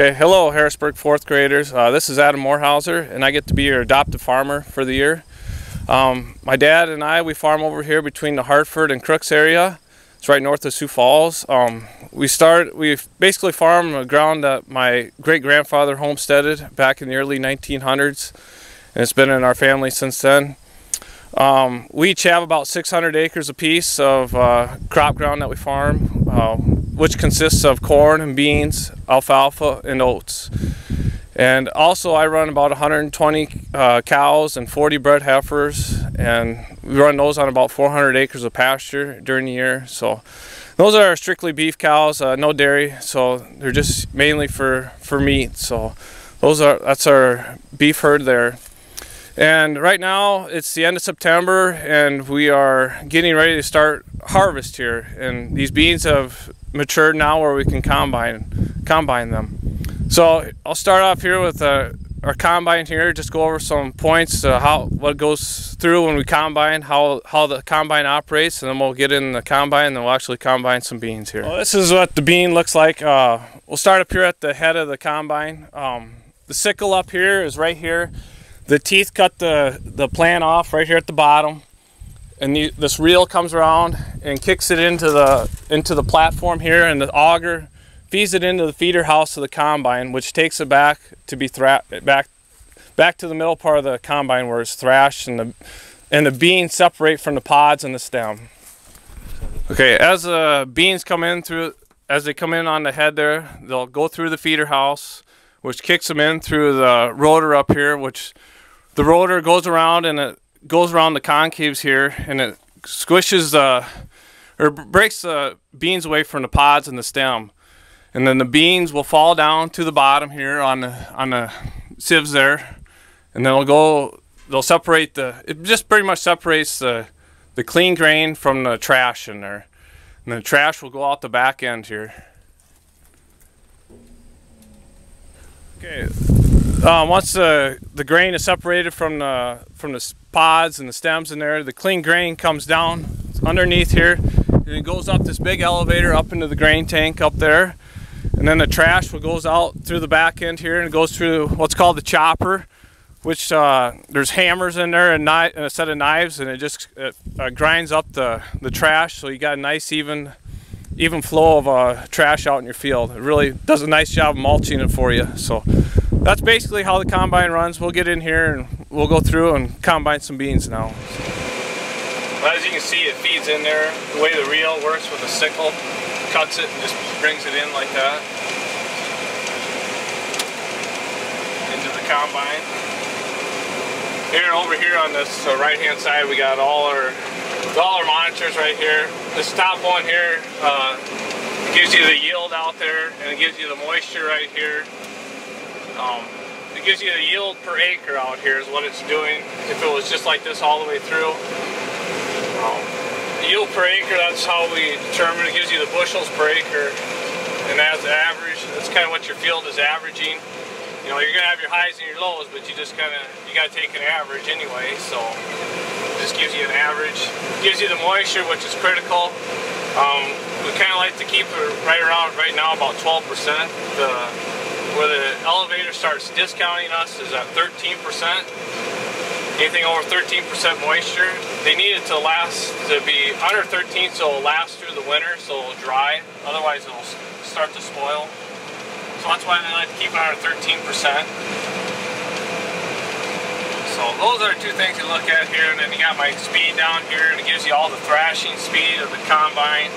Okay, hello Harrisburg 4th graders. This is Adam Mohrhauser, and I get to be your adoptive farmer for the year. My dad and I, we farm over here between the Hartford and Crooks area. It's right north of Sioux Falls. We basically farm ground that my great-grandfather homesteaded back in the early 1900s, and it's been in our family since then. We each have about 600 acres apiece of crop ground that we farm, which consists of corn and beans, alfalfa, and oats. And also I run about 120 cows and 40 bred heifers, and we run those on about 400 acres of pasture during the year. So those are strictly beef cows, no dairy, so they're just mainly for meat. So that's our beef herd there. And right now it's the end of September, and we are getting ready to start harvest here, and these beans have matured now where we can combine them. So I'll start off here with our combine here, just go over some points, what goes through when we combine, how the combine operates, and then we'll get in the combine and then we'll actually combine some beans here. Well, this is what the bean looks like. We'll start up here at the head of the combine. The sickle up here is right here. The teeth cut the plant off right here at the bottom, and this reel comes around and kicks it into the platform here, and the auger feeds it into the feeder house of the combine, which takes it back to be back to the middle part of the combine where it's thrashed, and the beans separate from the pods and the stem. Okay, as the beans come in as they come in on the head there, they'll go through the feeder house, which kicks them in through the rotor up here, which the rotor goes around and it goes around the concaves here, and it squishes or breaks the beans away from the pods and the stem. And then the beans will fall down to the bottom here on the sieves there, and then they'll separate it just pretty much separates the clean grain from the trash in there. And the trash will go out the back end here. Okay. Once the grain is separated from the pods and the stems in there, the clean grain comes down underneath here, and it goes up this big elevator up into the grain tank up there, and then the trash goes out through the back end here, and it goes through what's called the chopper, which there's hammers in there and a set of knives, and it just grinds up the trash, so you got a nice even flow of trash out in your field. It really does a nice job of mulching it for you. So that's basically how the combine runs. We'll get in here and we'll go through and combine some beans now. Well, as you can see, it feeds in there. The way the reel works with the sickle, cuts it and just brings it in like that into the combine. Here and over here on this right hand side, we got all our monitors right here. This top one here gives you the yield out there, and it gives you the moisture right here. It gives you the yield per acre out here is what it's doing. If it was just like this all the way through, the yield per acre, that's how we determine it. It gives you the bushels per acre, and as the average, that's kind of what your field is averaging. You know, you're gonna have your highs and your lows, but you gotta take an average anyway. So it just gives you an average. It gives you the moisture, which is critical. We kind of like to keep it right now about 12%. Where the elevator starts discounting us is at 13%. Anything over 13% moisture, they need it to be under 13, so it'll last through the winter, so it'll dry. Otherwise, it'll start to spoil. So that's why they like to keep it under 13%. So those are two things you look at here, and then you got my speed down here, and it gives you all the thrashing speed of the combine,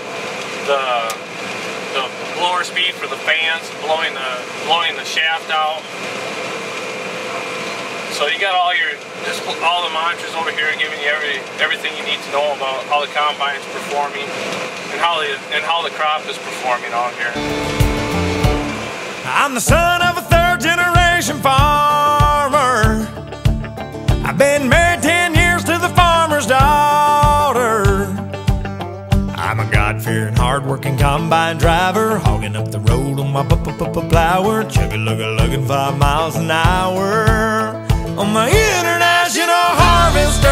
the blower speed for the fans, blowing the shaft out. So you got all the monitors over here giving you everything you need to know about how the combine is performing and how the crop is performing out here. I'm the son of a third-generation farmer. I've been married 10 years to the farmer's daughter. I'm a God-fearing, hard-working combine driver, hogging up the road on my plower, chugga-lugga-lugging 5 miles an hour on my international harvester.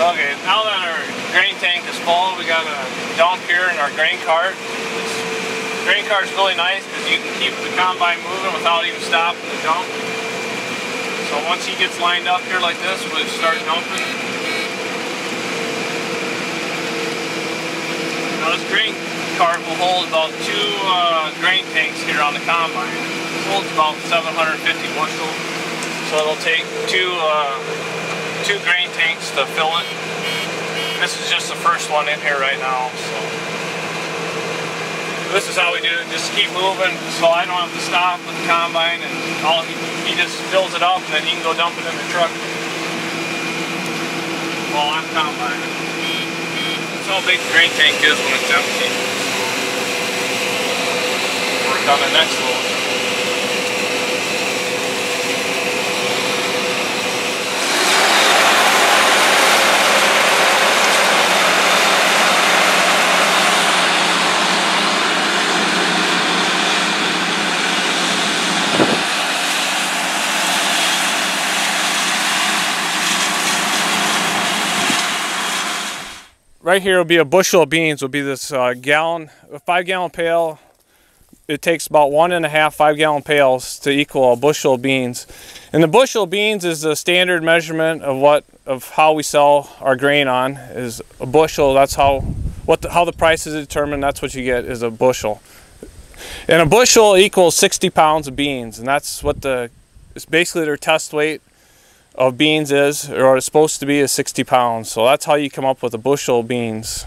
Okay, now that our grain tank is full. We got a dump here in our grain cart. This grain cart is really nice because you can keep the combine moving without even stopping the dump. So once he gets lined up here like this, we'll start dumping. Now this grain cart will hold about 2 grain tanks here on the combine. It holds about 750 bushel. So it'll take two grain tanks to fill it. This is just the first one in here right now. So this is how we do it. Just keep moving, so I don't have to stop with the combine, and he just fills it up, and then he can go dump it in the truck while I'm combining. That's how big the grain tank is when it's empty. Work on the next load. Right here will be a bushel of beans. Will be this a 5-gallon pail. It takes about 1.5 5-gallon pails to equal a bushel of beans. And the bushel of beans is the standard measurement of how we sell our grain on. Is a bushel. That's how the price is determined. That's what you get is a bushel. And a bushel equals 60 pounds of beans, and that's what it's basically their test weight of beans is, or it's supposed to be, is 60 pounds. So that's how you come up with a bushel of beans.